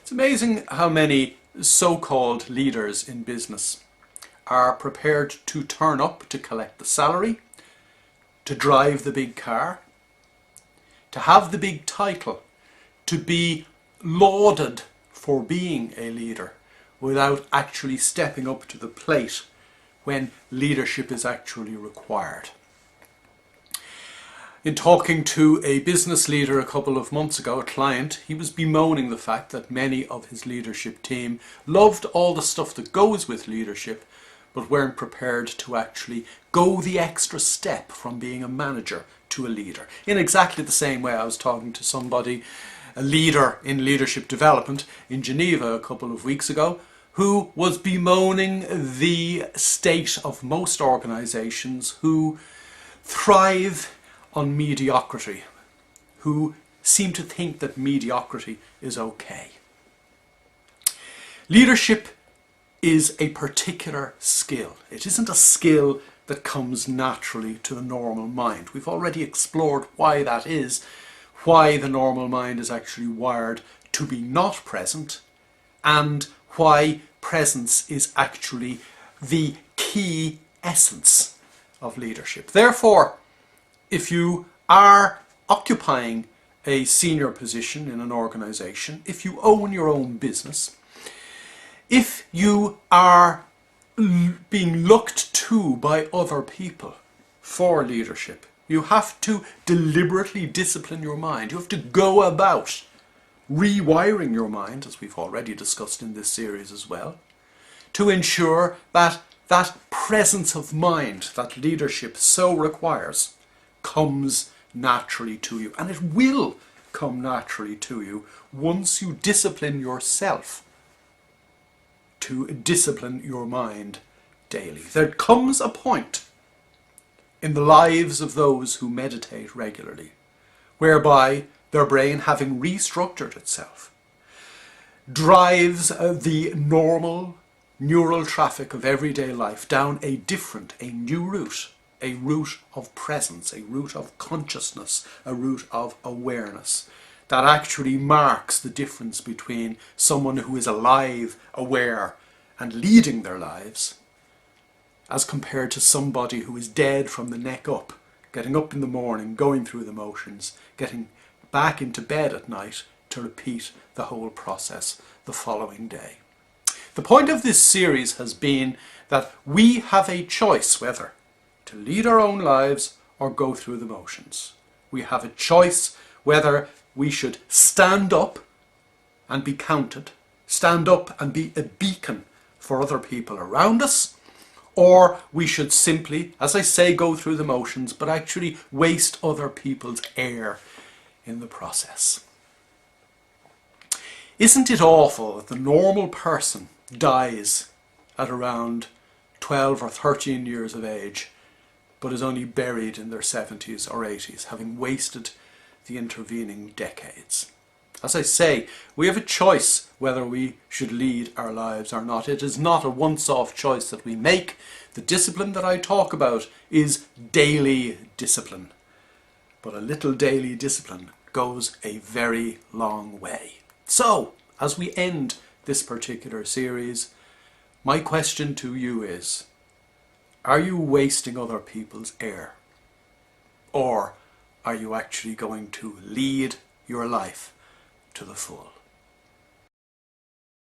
It's amazing how many so-called leaders in business are prepared to turn up to collect the salary, to drive the big car, to have the big title, to be lauded for being a leader without actually stepping up to the plate when leadership is actually required. In talking to a business leader a couple of months ago, a client, he was bemoaning the fact that many of his leadership team loved all the stuff that goes with leadership, but weren't prepared to actually go the extra step from being a manager to a leader. In exactly the same way, I was talking to somebody, a leader in leadership development in Geneva a couple of weeks ago, who was bemoaning the state of most organizations who thrive on mediocrity, who seem to think that mediocrity is okay. Leadership is a particular skill. It isn't a skill that comes naturally to the normal mind. We've already explored why that is, why the normal mind is actually wired to be not present, and why presence is actually the key essence of leadership. Therefore, if you are occupying a senior position in an organization, if you own your own business, if you are being looked to by other people for leadership, you have to deliberately discipline your mind. You have to go about rewiring your mind, as we've already discussed in this series as well, to ensure that that presence of mind that leadership so requires comes naturally to you. And it will come naturally to you once you discipline yourself to discipline your mind daily. There comes a point in the lives of those who meditate regularly whereby their brain, having restructured itself, drives the normal neural traffic of everyday life down a new route, a route of presence, a route of consciousness, a route of awareness that actually marks the difference between someone who is alive, aware, and leading their lives, as compared to somebody who is dead from the neck up, getting up in the morning, going through the motions, getting back into bed at night to repeat the whole process the following day. The point of this series has been that we have a choice whether to lead our own lives or go through the motions. We have a choice whether we should stand up and be counted, stand up and be a beacon for other people around us, or we should simply, as I say, go through the motions, but actually waste other people's air in the process. Isn't it awful that the normal person dies at around 12 or 13 years of age, but is only buried in their 70s or 80s, having wasted the intervening decades? As I say, we have a choice whether we should lead our lives or not. It is not a once-off choice that we make. The discipline that I talk about is daily discipline. But a little daily discipline goes a very long way. So, as we end this particular series, my question to you is, are you wasting other people's air? Or are you actually going to lead your life to the full?